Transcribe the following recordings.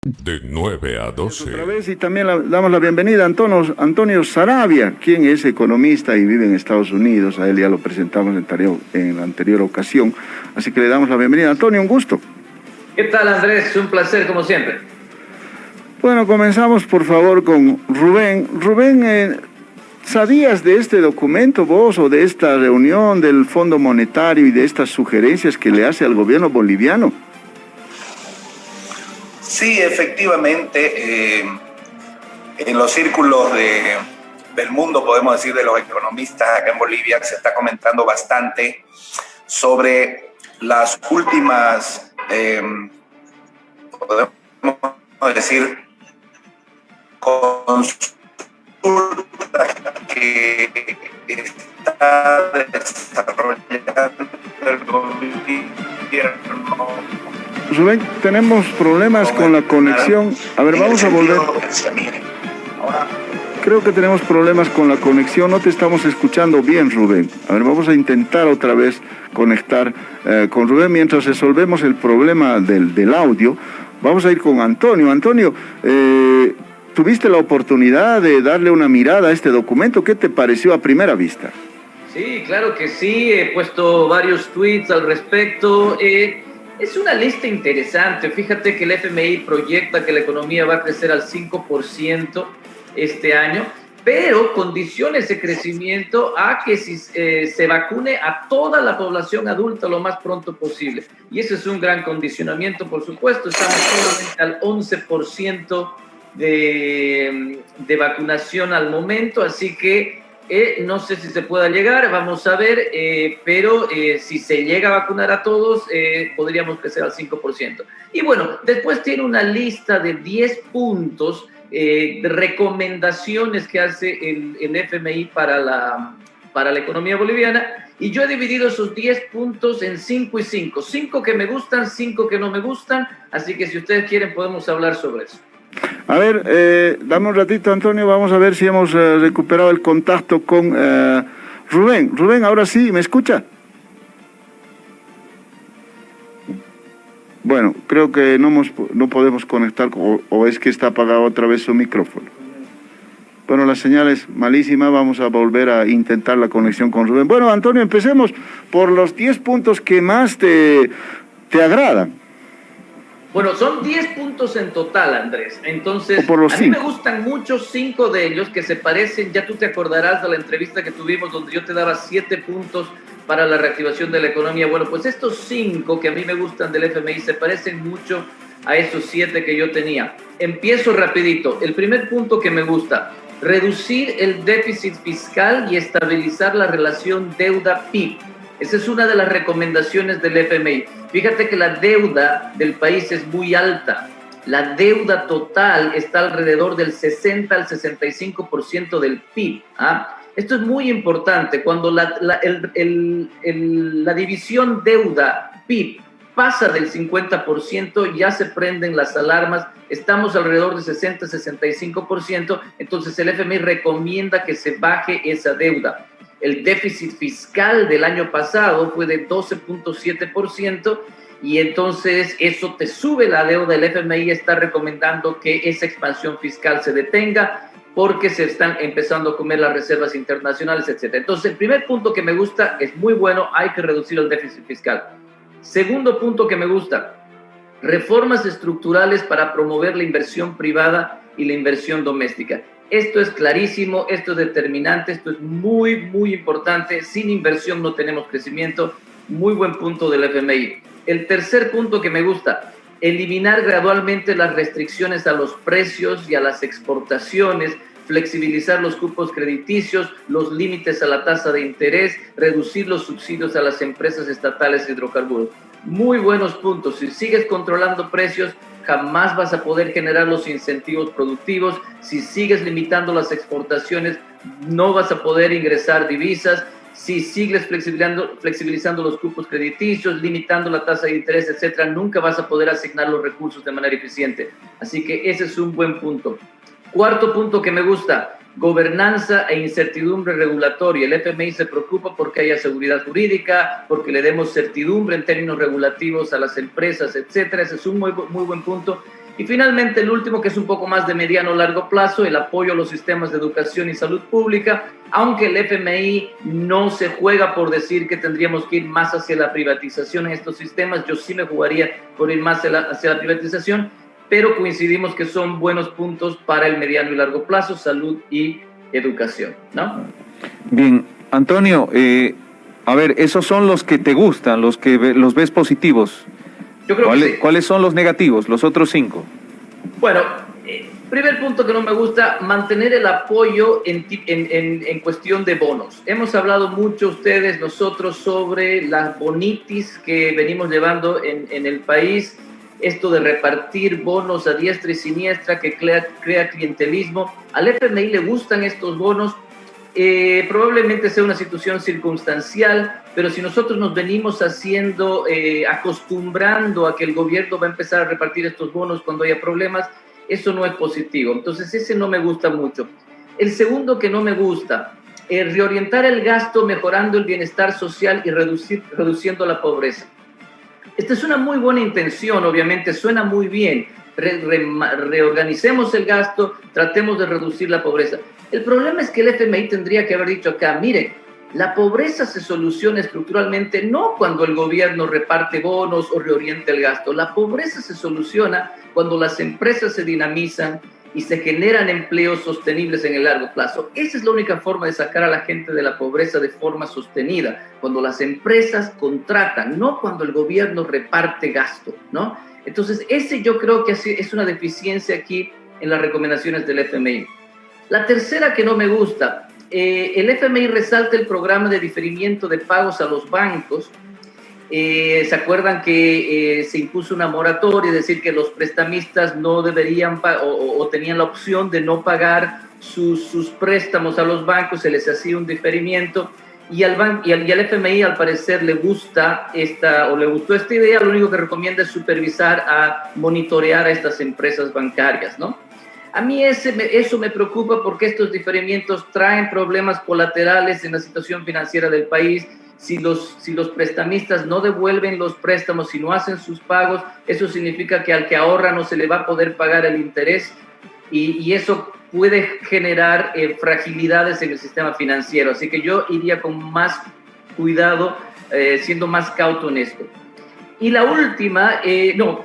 De 9 a 12. Otra vez, y también damos la bienvenida a Antonio Saravia, quien es economista y vive en Estados Unidos. A él ya lo presentamos en la anterior ocasión. Así que le damos la bienvenida. Antonio, un gusto. ¿Qué tal, Andrés? Un placer, como siempre. Bueno, comenzamos por favor con Rubén. Rubén, ¿sabías de este documento vos o de esta reunión del Fondo Monetario y de estas sugerencias que le hace al gobierno boliviano? Sí, efectivamente, en los círculos del mundo, podemos decir, de los economistas acá en Bolivia, se está comentando bastante sobre las últimas, podemos decir, consultas que está desarrollando el gobierno. Rubén, tenemos problemas con la conexión. A ver, vamos a volver. Creo que tenemos problemas con la conexión. No te estamos escuchando bien, Rubén. A ver, vamos a intentar otra vez conectar con Rubén mientras resolvemos el problema del audio. Vamos a ir con Antonio. Antonio, ¿tuviste la oportunidad de darle una mirada a este documento? ¿Qué te pareció a primera vista? Sí, claro que sí. He puesto varios tweets al respecto. Es una lista interesante. Fíjate que el FMI proyecta que la economía va a crecer al 5% este año, pero condiciones de crecimiento a que se vacune a toda la población adulta lo más pronto posible. Y ese es un gran condicionamiento, por supuesto. Estamos solamente al 11% de vacunación al momento, así que no sé si se pueda llegar, vamos a ver, pero si se llega a vacunar a todos, podríamos crecer al 5%. Y bueno, después tiene una lista de 10 puntos de recomendaciones que hace el FMI para la economía boliviana, y yo he dividido esos 10 puntos en 5 y 5. 5 que me gustan, 5 que no me gustan, así que si ustedes quieren podemos hablar sobre eso. A ver, dame un ratito, Antonio, vamos a ver si hemos recuperado el contacto con Rubén. Rubén, ahora sí, ¿me escucha? Bueno, creo que no podemos conectar, o es que está apagado otra vez su micrófono. Bueno, la señal es malísima, vamos a volver a intentar la conexión con Rubén. Bueno, Antonio, empecemos por los 10 puntos que más te agradan. Bueno, son 10 puntos en total, Andrés. Entonces, a mí me gustan mucho 5 de ellos que se parecen. Ya tú te acordarás de la entrevista que tuvimos donde yo te daba 7 puntos para la reactivación de la economía. Bueno, pues estos 5 que a mí me gustan del FMI se parecen mucho a esos 7 que yo tenía. Empiezo rapidito. El primer punto que me gusta, reducir el déficit fiscal y estabilizar la relación deuda-PIB. Esa es una de las recomendaciones del FMI. Fíjate que la deuda del país es muy alta. La deuda total está alrededor del 60 al 65% del PIB. ¿Ah? Esto es muy importante. Cuando la división deuda-PIB pasa del 50%, ya se prenden las alarmas. Estamos alrededor del 60-65%. Entonces el FMI recomienda que se baje esa deuda. El déficit fiscal del año pasado fue de 12.7% y entonces eso te sube la deuda. El FMI está recomendando que esa expansión fiscal se detenga porque se están empezando a comer las reservas internacionales, etc. Entonces, el primer punto que me gusta es muy bueno, hay que reducir el déficit fiscal. Segundo punto que me gusta, reformas estructurales para promover la inversión privada y la inversión doméstica. Esto es clarísimo, esto es determinante, esto es muy, muy importante. Sin inversión no tenemos crecimiento. Muy buen punto del FMI. El tercer punto que me gusta, eliminar gradualmente las restricciones a los precios y a las exportaciones, flexibilizar los cupos crediticios, los límites a la tasa de interés, reducir los subsidios a las empresas estatales de hidrocarburos. Muy buenos puntos. Si sigues controlando precios, jamás vas a poder generar los incentivos productivos. Si sigues limitando las exportaciones, no vas a poder ingresar divisas. Si sigues flexibilizando los cupos crediticios, limitando la tasa de interés, etcétera, nunca vas a poder asignar los recursos de manera eficiente. Así que ese es un buen punto. Cuarto punto que me gusta, gobernanza e incertidumbre regulatoria. El FMI se preocupa porque haya seguridad jurídica, porque le demos certidumbre en términos regulativos a las empresas, etcétera. Ese es un muy buen punto. Y finalmente, el último, que es un poco más de mediano o largo plazo, el apoyo a los sistemas de educación y salud pública, aunque el FMI no se juega por decir que tendríamos que ir más hacia la privatización en estos sistemas. Yo sí me jugaría por ir más hacia la privatización, pero coincidimos que son buenos puntos para el mediano y largo plazo, salud y educación, ¿no? Bien, Antonio, a ver, esos son los que te gustan, los que los ves positivos. Yo creo que sí. ¿Cuáles son los negativos, los otros 5? Bueno, primer punto que no me gusta, mantener el apoyo en cuestión de bonos. Hemos hablado mucho ustedes, nosotros, sobre las bonitis que venimos llevando en el país, esto de repartir bonos a diestra y siniestra que crea clientelismo. Al FMI le gustan estos bonos. Probablemente sea una situación circunstancial, pero si nosotros nos venimos acostumbrando a que el gobierno va a empezar a repartir estos bonos cuando haya problemas, eso no es positivo. Entonces ese no me gusta mucho. El segundo que no me gusta, reorientar el gasto mejorando el bienestar social y reduciendo la pobreza. Esta es una muy buena intención, obviamente, suena muy bien. Reorganicemos el gasto, tratemos de reducir la pobreza. El problema es que el FMI tendría que haber dicho acá, miren, la pobreza se soluciona estructuralmente no cuando el gobierno reparte bonos o reorienta el gasto. La pobreza se soluciona cuando las empresas se dinamizan y se generan empleos sostenibles en el largo plazo. Esa es la única forma de sacar a la gente de la pobreza de forma sostenida, cuando las empresas contratan, no cuando el gobierno reparte gasto, ¿no? Entonces, ese yo creo que es una deficiencia aquí en las recomendaciones del FMI. La tercera que no me gusta, el FMI resalta el programa de diferimiento de pagos a los bancos. ¿Se acuerdan que se impuso una moratoria, es decir, que los prestamistas no deberían o tenían la opción de no pagar sus préstamos a los bancos, se les hacía un diferimiento? Y al FMI al parecer le gustó esta idea, lo único que recomienda es supervisar, monitorear a estas empresas bancarias, ¿no? A mí eso me preocupa porque estos diferimientos traen problemas colaterales en la situación financiera del país. Si los prestamistas no devuelven los préstamos, si no hacen sus pagos, eso significa que al que ahorra no se le va a poder pagar el interés y eso puede generar fragilidades en el sistema financiero. Así que yo iría con más cuidado, siendo más cauto en esto. Y la última,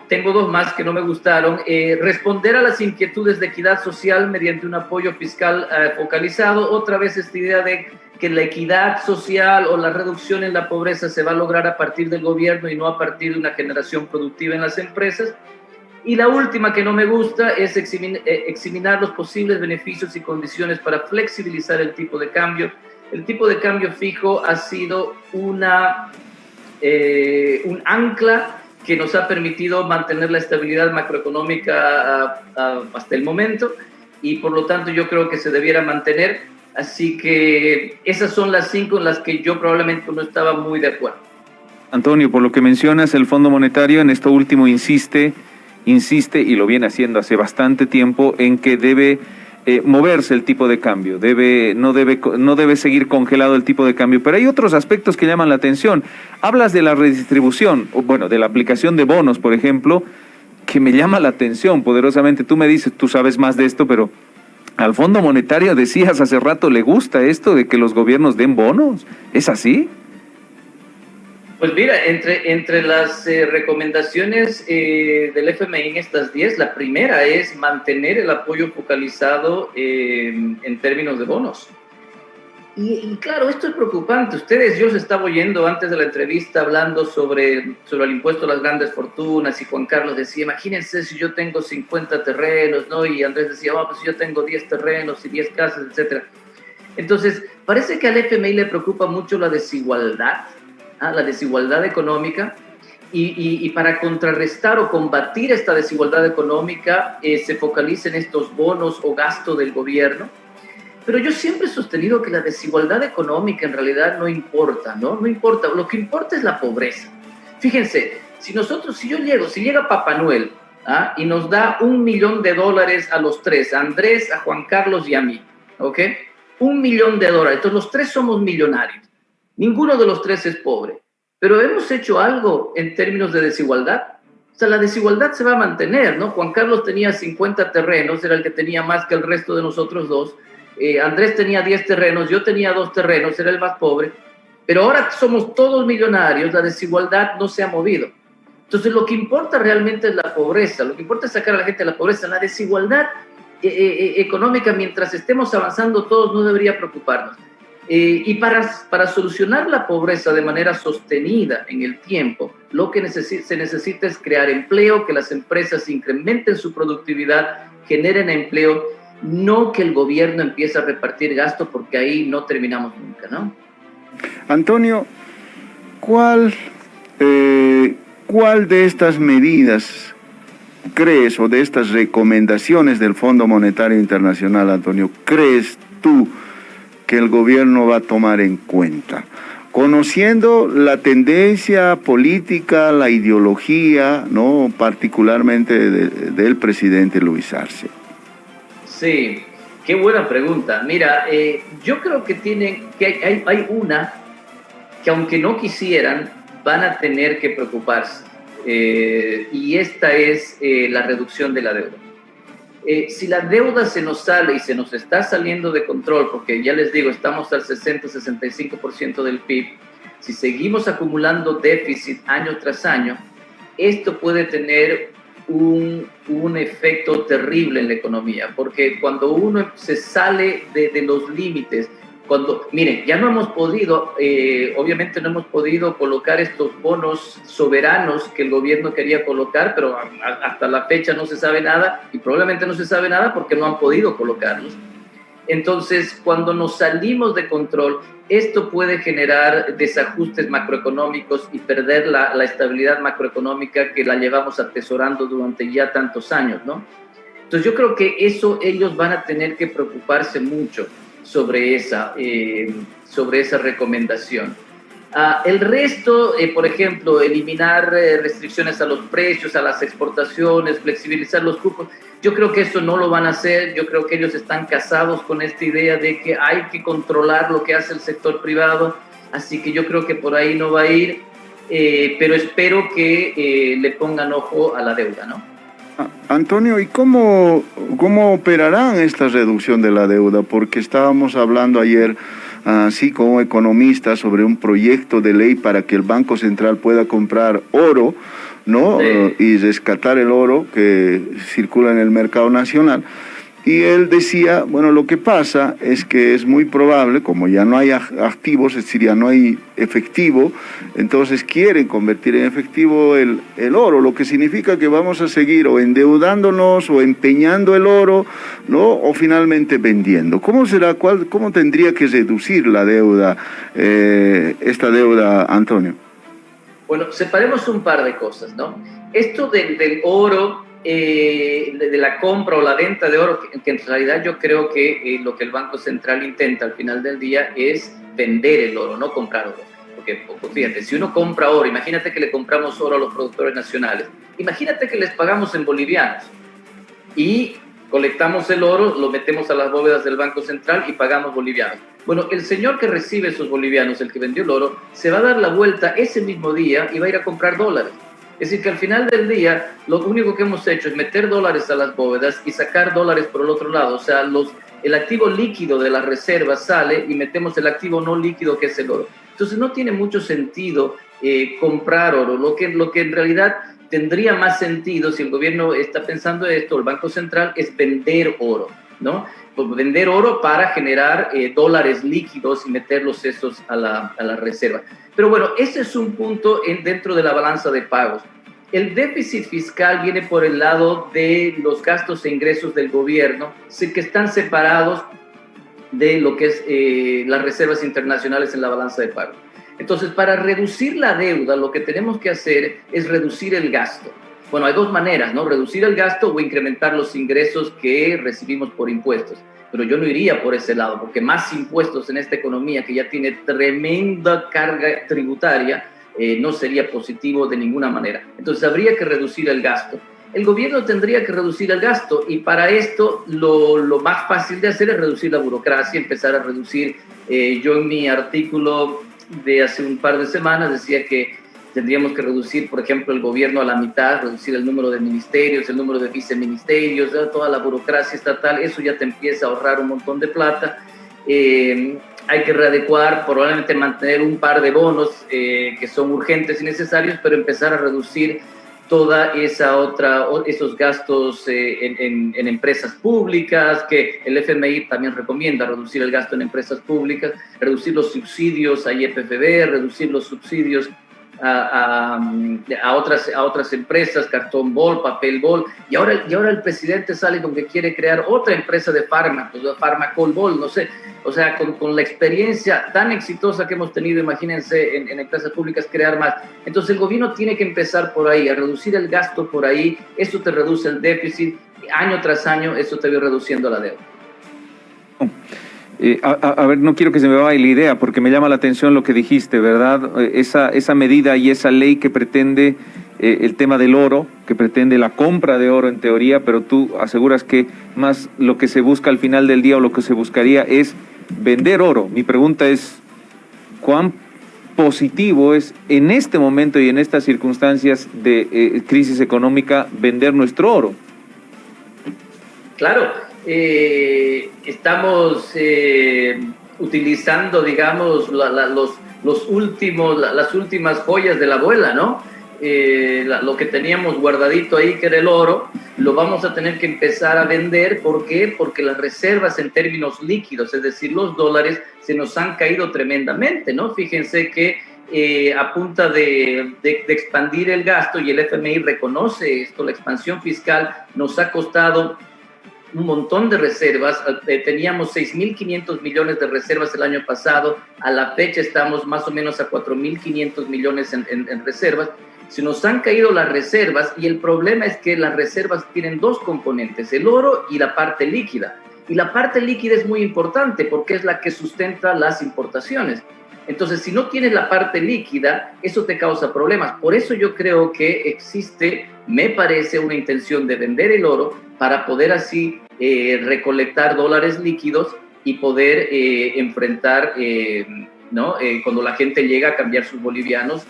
tengo dos más que no me gustaron, responder a las inquietudes de equidad social mediante un apoyo fiscal focalizado. Otra vez esta idea de que la equidad social o la reducción en la pobreza se va a lograr a partir del gobierno y no a partir de una generación productiva en las empresas. Y la última que no me gusta es examinar los posibles beneficios y condiciones para flexibilizar el tipo de cambio. El tipo de cambio fijo ha sido un ancla que nos ha permitido mantener la estabilidad macroeconómica hasta el momento y por lo tanto yo creo que se debiera mantener. Así que esas son las 5 en las que yo probablemente no estaba muy de acuerdo. Antonio, por lo que mencionas, el Fondo Monetario en esto último insiste y lo viene haciendo hace bastante tiempo en que debe moverse el tipo de cambio, no debe seguir congelado el tipo de cambio, pero hay otros aspectos que llaman la atención. Hablas de la redistribución, de la aplicación de bonos, por ejemplo, que me llama la atención poderosamente. Tú me dices, tú sabes más de esto, pero al Fondo Monetario decías hace rato, ¿le gusta esto de que los gobiernos den bonos? ¿Es así? Pues mira, entre las recomendaciones del FMI en estas 10, la primera es mantener el apoyo focalizado en términos de bonos. Y claro, esto es preocupante. Yo os estaba oyendo antes de la entrevista hablando sobre el impuesto a las grandes fortunas y Juan Carlos decía, imagínense si yo tengo 50 terrenos, ¿no? Y Andrés decía, pues yo tengo 10 terrenos y 10 casas, etc. Entonces, parece que al FMI le preocupa mucho la desigualdad económica y para contrarrestar o combatir esta desigualdad económica se focaliza en estos bonos o gasto del gobierno. Pero yo siempre he sostenido que la desigualdad económica en realidad no importa, ¿no? No importa, lo que importa es la pobreza. Fíjense, si llega Papá Noel y nos da $1 millón a los tres, a Andrés, a Juan Carlos y a mí, ¿ok? $1 millón. Entonces los tres somos millonarios. Ninguno de los tres es pobre. Pero ¿hemos hecho algo en términos de desigualdad? sea, la desigualdad se va a mantener, ¿no? Juan Carlos tenía 50 terrenos, era el que tenía más que el resto de nosotros dos. Andrés tenía 10 terrenos, yo tenía 2 terrenos, era el más pobre. Pero ahora somos todos millonarios, la desigualdad no se ha movido. Entonces, lo que importa realmente es la pobreza, lo que importa es sacar a la gente de la pobreza. La desigualdad económica, mientras estemos avanzando todos, no debería preocuparnos. Y para solucionar la pobreza de manera sostenida en el tiempo, lo que se necesita es crear empleo, que las empresas incrementen su productividad, generen empleo, no que el gobierno empiece a repartir gasto, porque ahí no terminamos nunca, ¿no? Antonio, ¿cuál de estas medidas crees, o de estas recomendaciones del Fondo Monetario Internacional, Antonio, crees tú que el gobierno va a tomar en cuenta? Conociendo la tendencia política, la ideología, ¿no?, particularmente del presidente Luis Arce. Sí, qué buena pregunta. Mira, yo creo que hay una que, aunque no quisieran, van a tener que preocuparse. Y esta es la reducción de la deuda. Si la deuda se nos sale y se nos está saliendo de control, porque ya les digo, estamos al 60-65% del PIB, si seguimos acumulando déficit año tras año, esto puede tener un efecto terrible en la economía, porque cuando uno se sale de los límites, miren, ya no hemos podido, obviamente no hemos podido colocar estos bonos soberanos que el gobierno quería colocar, pero hasta la fecha no se sabe nada, y probablemente no se sabe nada porque no han podido colocarlos. Entonces, cuando nos salimos de control, esto puede generar desajustes macroeconómicos y perder la estabilidad macroeconómica que la llevamos atesorando durante ya tantos años, ¿no? Entonces, yo creo que ellos van a tener que preocuparse mucho sobre esa recomendación. El resto, por ejemplo, eliminar restricciones a los precios, a las exportaciones, flexibilizar los cupos, yo creo que eso no lo van a hacer. Yo creo que ellos están casados con esta idea de que hay que controlar lo que hace el sector privado, así que yo creo que por ahí no va a ir, pero espero que le pongan ojo a la deuda, ¿no? Antonio, ¿y cómo operarán esta reducción de la deuda? Porque estábamos hablando ayer, así como economistas, sobre un proyecto de ley para que el Banco Central pueda comprar oro, ¿no? Sí. Y rescatar el oro que circula en el mercado nacional. Y él decía, bueno, lo que pasa es que es muy probable, como ya no hay activos, es decir, ya no hay efectivo, entonces quieren convertir en efectivo el oro, lo que significa que vamos a seguir o endeudándonos o empeñando el oro, ¿no?, o finalmente vendiendo. ¿Cómo será, cómo tendría que reducir la deuda, esta deuda, Antonio? Bueno, separemos un par de cosas, ¿no? Esto del oro, de la compra o la venta de oro, que en realidad yo creo que lo que el Banco Central intenta al final del día es vender el oro, no comprar oro. Porque fíjate, si uno compra oro, imagínate que le compramos oro a los productores nacionales, imagínate que les pagamos en bolivianos y colectamos el oro, lo metemos a las bóvedas del Banco Central y pagamos bolivianos. Bueno, el señor que recibe esos bolivianos, el que vendió el oro, se va a dar la vuelta ese mismo día y va a ir a comprar dólares. Es decir, que al final del día, lo único que hemos hecho es meter dólares a las bóvedas y sacar dólares por el otro lado. O sea, el activo líquido de las reservas sale y metemos el activo no líquido, que es el oro. Entonces, no tiene mucho sentido comprar oro. Lo que en realidad tendría más sentido, si el gobierno está pensando esto, el Banco Central, es vender oro, ¿no? Pues vender oro para generar dólares líquidos y meterlos esos a la reserva. Pero bueno, ese es un punto dentro de la balanza de pagos. El déficit fiscal viene por el lado de los gastos e ingresos del gobierno, que están separados de lo que es las reservas internacionales en la balanza de pagos. Entonces, para reducir la deuda, lo que tenemos que hacer es reducir el gasto. Bueno, hay dos maneras, ¿no? Reducir el gasto o incrementar los ingresos que recibimos por impuestos. Pero yo no iría por ese lado, porque más impuestos en esta economía que ya tiene tremenda carga tributaria, no sería positivo de ninguna manera. Entonces habría que reducir el gasto. El gobierno tendría que reducir el gasto y para esto lo más fácil de hacer es reducir la burocracia, empezar a reducir. Yo en mi artículo de hace un par de semanas decía que tendríamos que reducir, por ejemplo, el gobierno a la mitad, reducir el número de ministerios, el número de viceministerios, toda la burocracia estatal, eso ya te empieza a ahorrar un montón de plata. Hay que readecuar, probablemente mantener un par de bonos que son urgentes y necesarios, pero empezar a reducir toda esos gastos en empresas públicas, que el FMI también recomienda reducir el gasto en empresas públicas, reducir los subsidios a YPFB, reducir los subsidios a otras empresas, cartón bol, papel bol, y ahora el presidente sale con que quiere crear otra empresa de fármacos, Farmacol Bol, no sé, o sea, con la experiencia tan exitosa que hemos tenido, imagínense, en empresas públicas, crear más. Entonces el gobierno tiene que empezar por ahí, a reducir el gasto por ahí, eso te reduce el déficit, año tras año, eso te va reduciendo la deuda. A ver, no quiero que se me vaya la idea, porque me llama la atención lo que dijiste, ¿verdad? Esa medida y esa ley que pretende el tema del oro, que pretende la compra de oro en teoría, pero tú aseguras que más lo que se busca al final del día o lo que se buscaría es vender oro. Mi pregunta es, ¿cuán positivo es en este momento y en estas circunstancias de crisis económica vender nuestro oro? Claro. Estamos utilizando, digamos, las últimas joyas de la abuela, ¿no? Lo que teníamos guardadito ahí, que era el oro, lo vamos a tener que empezar a vender. ¿Por qué? Porque las reservas en términos líquidos, es decir, los dólares, se nos han caído tremendamente, ¿no? Fíjense que a punta de expandir el gasto, y el FMI reconoce esto, la expansión fiscal nos ha costado un montón de reservas. Teníamos 6.500 millones de reservas el año pasado, a la fecha estamos más o menos a 4.500 millones en reservas. Se nos han caído las reservas, y el problema es que las reservas tienen dos componentes, el oro y la parte líquida. Y la parte líquida es muy importante porque es la que sustenta las importaciones. Entonces, si no tienes la parte líquida, eso te causa problemas. Por eso yo creo que existe, me parece, una intención de vender el oro para poder así recolectar dólares líquidos y poder enfrentar, cuando la gente llega a cambiar sus bolivianos,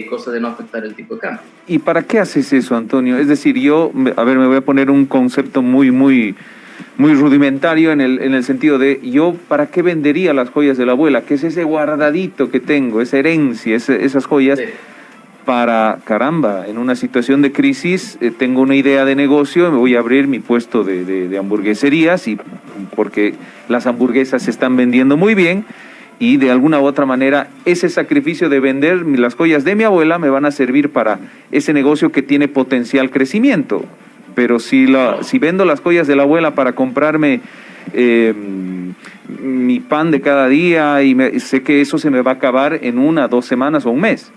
cosa de no afectar el tipo de cambio. ¿Y para qué haces eso, Antonio? Es decir, me voy a poner un concepto muy rudimentario en el sentido de, yo ¿para qué vendería las joyas de la abuela? ¿Qué es ese guardadito que tengo, esa herencia, esas joyas? Sí. Para, caramba, en una situación de crisis tengo una idea de negocio, me voy a abrir mi puesto de hamburgueserías, y porque las hamburguesas se están vendiendo muy bien, y de alguna u otra manera ese sacrificio de vender las joyas de mi abuela me van a servir para ese negocio que tiene potencial crecimiento. Pero si vendo las joyas de la abuela para comprarme mi pan de cada día, y sé que eso se me va a acabar en 1, 2 semanas o un mes.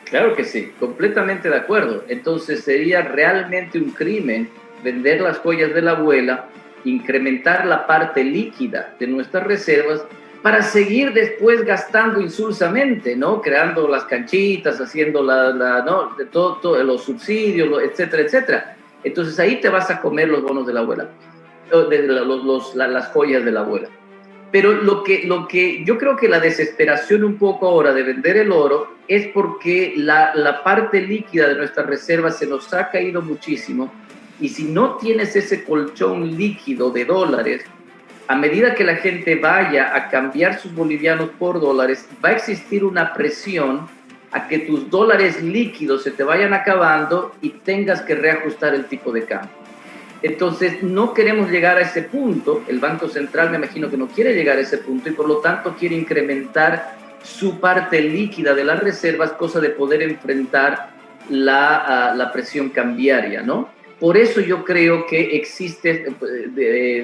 Claro que sí, completamente de acuerdo. Entonces sería realmente un crimen vender las joyas de la abuela, incrementar la parte líquida de nuestras reservas para seguir después gastando insulsamente, ¿no? Creando las canchitas, haciendo de todo, los subsidios, etcétera, etcétera. Entonces ahí te vas a comer los bonos de la abuela, las joyas de la abuela. Pero lo que yo creo que la desesperación un poco ahora de vender el oro es porque la parte líquida de nuestras reservas se nos ha caído muchísimo, y si no tienes ese colchón líquido de dólares, a medida que la gente vaya a cambiar sus bolivianos por dólares, va a existir una presión a que tus dólares líquidos se te vayan acabando y tengas que reajustar el tipo de cambio. Entonces, no queremos llegar a ese punto. El Banco Central, me imagino que no quiere llegar a ese punto, y por lo tanto quiere incrementar su parte líquida de las reservas, cosa de poder enfrentar la presión cambiaria, ¿no? Por eso yo creo que existe,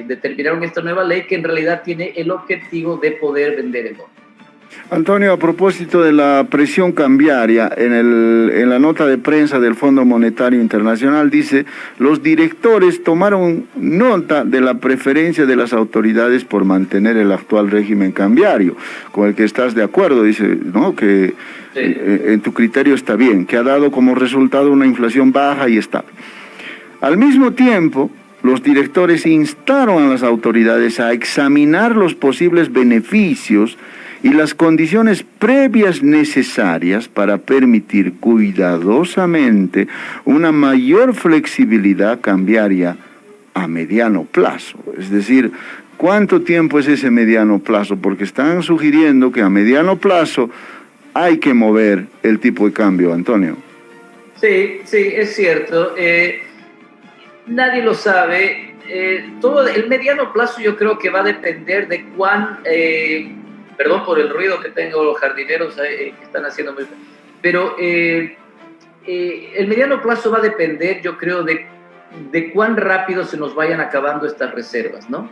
determinaron esta nueva ley que en realidad tiene el objetivo de poder vender el oro. Antonio, a propósito de la presión cambiaria, en la nota de prensa del Fondo Monetario Internacional dice: los directores tomaron nota de la preferencia de las autoridades por mantener el actual régimen cambiario, con el que estás de acuerdo, dice, ¿no? Que sí, en tu criterio está bien, que ha dado como resultado una inflación baja y estable. Al mismo tiempo, los directores instaron a las autoridades a examinar los posibles beneficios y las condiciones previas necesarias para permitir cuidadosamente una mayor flexibilidad cambiaria a mediano plazo. Es decir, ¿cuánto tiempo es ese mediano plazo? Porque están sugiriendo que a mediano plazo hay que mover el tipo de cambio, Antonio. Sí, es cierto. Nadie lo sabe. Todo el mediano plazo yo creo que va a depender de cuán... perdón por el ruido que tengo los jardineros que están haciendo. Pero el mediano plazo va a depender, yo creo, de cuán rápido se nos vayan acabando estas reservas, ¿no?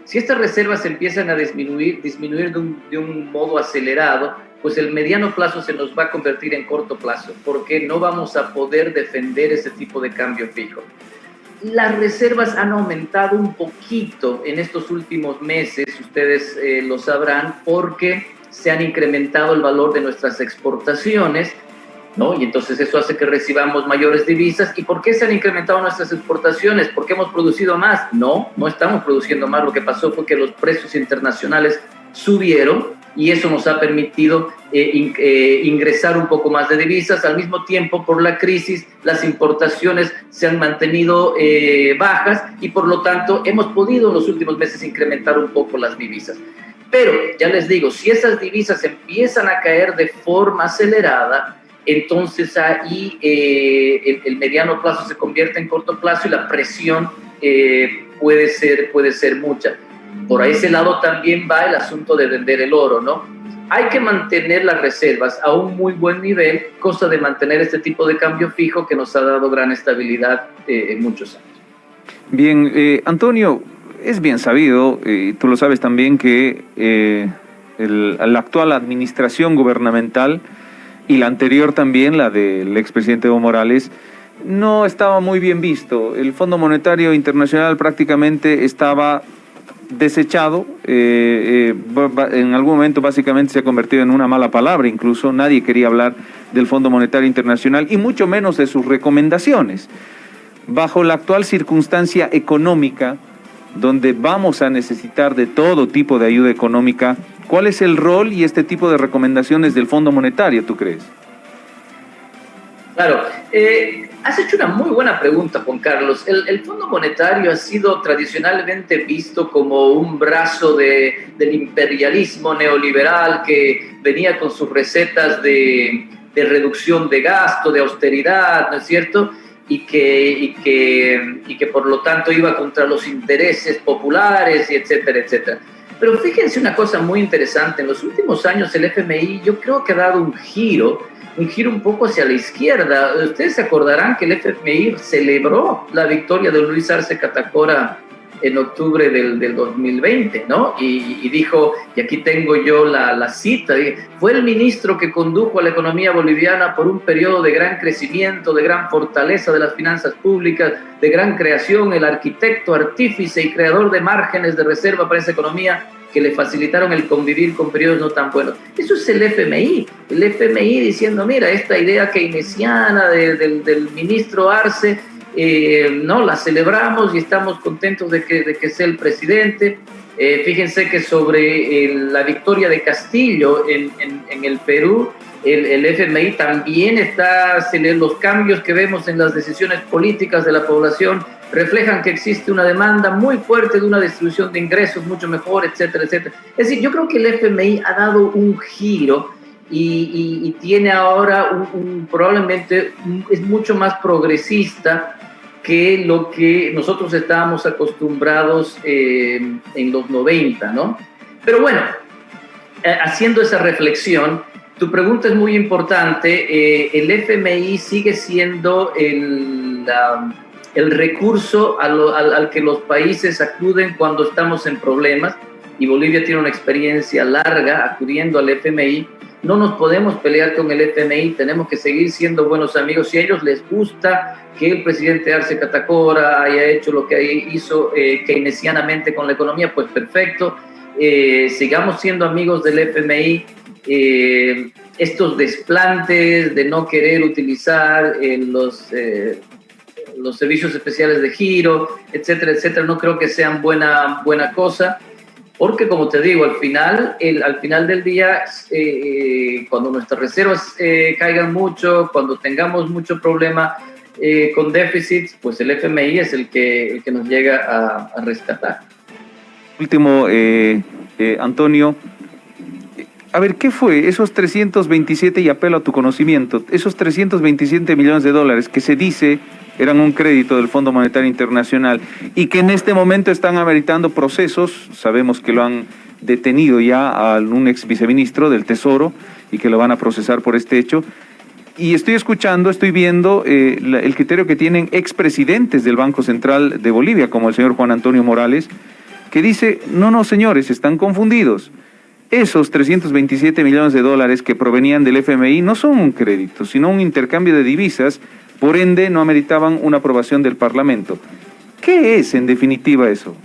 Si estas reservas empiezan a disminuir de un modo acelerado, pues el mediano plazo se nos va a convertir en corto plazo, porque no vamos a poder defender ese tipo de cambio fijo. Las reservas han aumentado un poquito en estos últimos meses, ustedes lo sabrán, porque se han incrementado el valor de nuestras exportaciones, ¿no? Y entonces eso hace que recibamos mayores divisas. ¿Y por qué se han incrementado nuestras exportaciones? ¿Porque hemos producido más? No estamos produciendo más. Lo que pasó fue que los precios internacionales subieron y eso nos ha permitido ingresar un poco más de divisas. Al mismo tiempo, por la crisis, las importaciones se han mantenido bajas y por lo tanto hemos podido en los últimos meses incrementar un poco las divisas. Pero, ya les digo, si esas divisas empiezan a caer de forma acelerada, entonces ahí el mediano plazo se convierte en corto plazo y la presión puede ser mucha. Por ese lado también va el asunto de vender el oro, ¿no? Hay que mantener las reservas a un muy buen nivel, cosa de mantener este tipo de cambio fijo que nos ha dado gran estabilidad en muchos años. Bien, Antonio, es bien sabido, y tú lo sabes también, que la actual administración gubernamental y la anterior también, la del expresidente Evo Morales, no estaba muy bien visto. El Fondo Monetario Internacional prácticamente estaba desechado, en algún momento básicamente se ha convertido en una mala palabra, incluso nadie quería hablar del Fondo Monetario Internacional y mucho menos de sus recomendaciones. Bajo la actual circunstancia económica, donde vamos a necesitar de todo tipo de ayuda económica, ¿cuál es el rol y este tipo de recomendaciones del Fondo Monetario, tú crees? Claro, has hecho una muy buena pregunta, Juan Carlos. El Fondo Monetario ha sido tradicionalmente visto como un brazo del imperialismo neoliberal que venía con sus recetas de reducción de gasto, de austeridad, ¿no es cierto? Y que por lo tanto iba contra los intereses populares, y etcétera, etcétera. Pero fíjense una cosa muy interesante. En los últimos años el FMI yo creo que ha dado un giro un poco hacia la izquierda. Ustedes se acordarán que el FMI celebró la victoria de Luis Arce Catacora en octubre del 2020, ¿no? Y dijo, y aquí tengo yo la cita, fue el ministro que condujo a la economía boliviana por un periodo de gran crecimiento, de gran fortaleza de las finanzas públicas, de gran creación, el arquitecto, artífice y creador de márgenes de reserva para esa economía que le facilitaron el convivir con periodos no tan buenos. Eso es el FMI diciendo, mira, esta idea keynesiana del ministro Arce, no, la celebramos y estamos contentos de que sea el presidente. Fíjense que sobre la victoria de Castillo en el Perú, el FMI también los cambios que vemos en las decisiones políticas de la población reflejan que existe una demanda muy fuerte de una distribución de ingresos mucho mejor, etcétera, etcétera. Es decir, yo creo que el FMI ha dado un giro y tiene ahora probablemente es mucho más progresista que lo que nosotros estábamos acostumbrados en los 90, ¿no? Pero bueno, haciendo esa reflexión, tu pregunta es muy importante. El FMI sigue siendo el recurso al que los países acuden cuando estamos en problemas, y Bolivia tiene una experiencia larga acudiendo al FMI. No nos podemos pelear con el FMI, tenemos que seguir siendo buenos amigos. Si a ellos les gusta que el presidente Arce Catacora haya hecho lo que hizo keynesianamente con la economía, pues perfecto, sigamos siendo amigos del FMI. Estos desplantes de no querer utilizar los servicios especiales de giro, etcétera, etcétera, no creo que sean buena cosa. porque como te digo, al final del día, cuando nuestras reservas caigan mucho, cuando tengamos mucho problema con déficits, pues el FMI es el que nos llega a rescatar. Último, Antonio, a ver, ¿qué fue esos 327, y apelo a tu conocimiento, esos 327 millones de dólares que se dice eran un crédito del Fondo Monetario Internacional y que en este momento están ameritando procesos? Sabemos que lo han detenido ya a un ex viceministro del Tesoro y que lo van a procesar por este hecho. Y estoy viendo el criterio que tienen expresidentes del Banco Central de Bolivia, como el señor Juan Antonio Morales, que dice, no, señores, están confundidos. Esos 327 millones de dólares que provenían del FMI no son un crédito, sino un intercambio de divisas, por ende no ameritaban una aprobación del Parlamento. ¿Qué es en definitiva eso?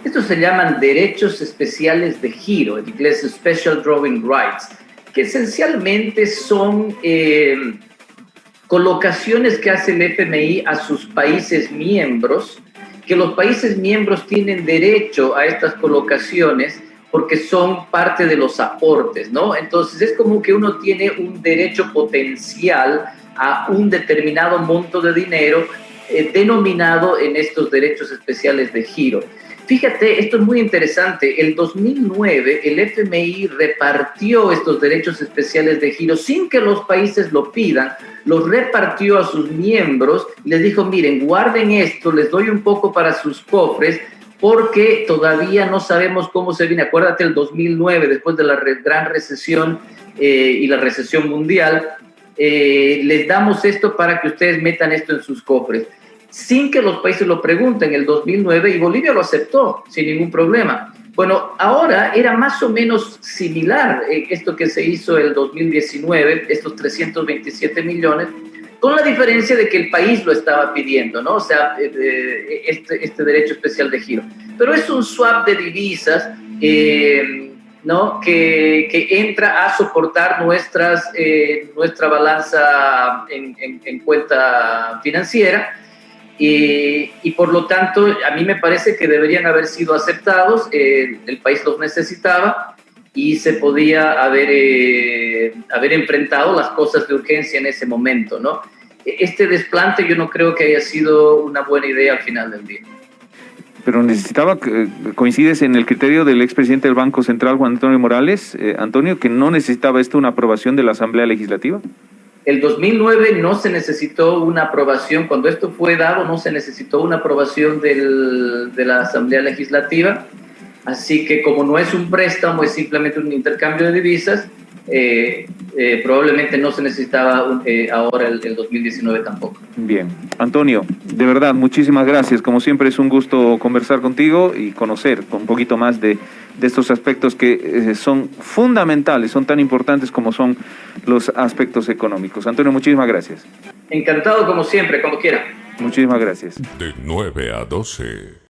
Estos se llaman derechos especiales de giro, en inglés Special Drawing Rights, que esencialmente son colocaciones que hace el FMI a sus países miembros, que los países miembros tienen derecho a estas colocaciones porque son parte de los aportes, ¿no? Entonces es como que uno tiene un derecho potencial a un determinado monto de dinero denominado en estos derechos especiales de giro. Fíjate, esto es muy interesante. El 2009 el FMI repartió estos derechos especiales de giro sin que los países lo pidan, los repartió a sus miembros, les dijo, miren, guarden esto, les doy un poco para sus cofres, porque todavía no sabemos cómo se viene. Acuérdate, el 2009, después de la gran recesión y la recesión mundial, les damos esto para que ustedes metan esto en sus cofres, sin que los países lo pregunten, el 2009, y Bolivia lo aceptó sin ningún problema. Bueno, ahora era más o menos similar esto que se hizo el 2019, estos 327 millones, con la diferencia de que el país lo estaba pidiendo, ¿no? O sea, este derecho especial de giro. Pero es un swap de divisas, ¿no? que entra a soportar nuestra balanza en cuenta financiera, y por lo tanto a mí me parece que deberían haber sido aceptados. El país los necesitaba y se podía haber enfrentado las cosas de urgencia en ese momento, ¿no? Este desplante yo no creo que haya sido una buena idea al final del día. Pero coincides en el criterio del expresidente del Banco Central, Juan Antonio Morales, Antonio, que no necesitaba esto una aprobación de la Asamblea Legislativa. El 2009 no se necesitó una aprobación, cuando esto fue dado no se necesitó una aprobación de la Asamblea Legislativa, así que como no es un préstamo, es simplemente un intercambio de divisas, probablemente no se necesitaba ahora el 2019 tampoco. Bien. Antonio, de verdad, muchísimas gracias. Como siempre es un gusto conversar contigo y conocer un poquito más de estos aspectos que son fundamentales, son tan importantes como son los aspectos económicos. Antonio, muchísimas gracias. Encantado como siempre, como quiera. Muchísimas gracias. De 9 a 12.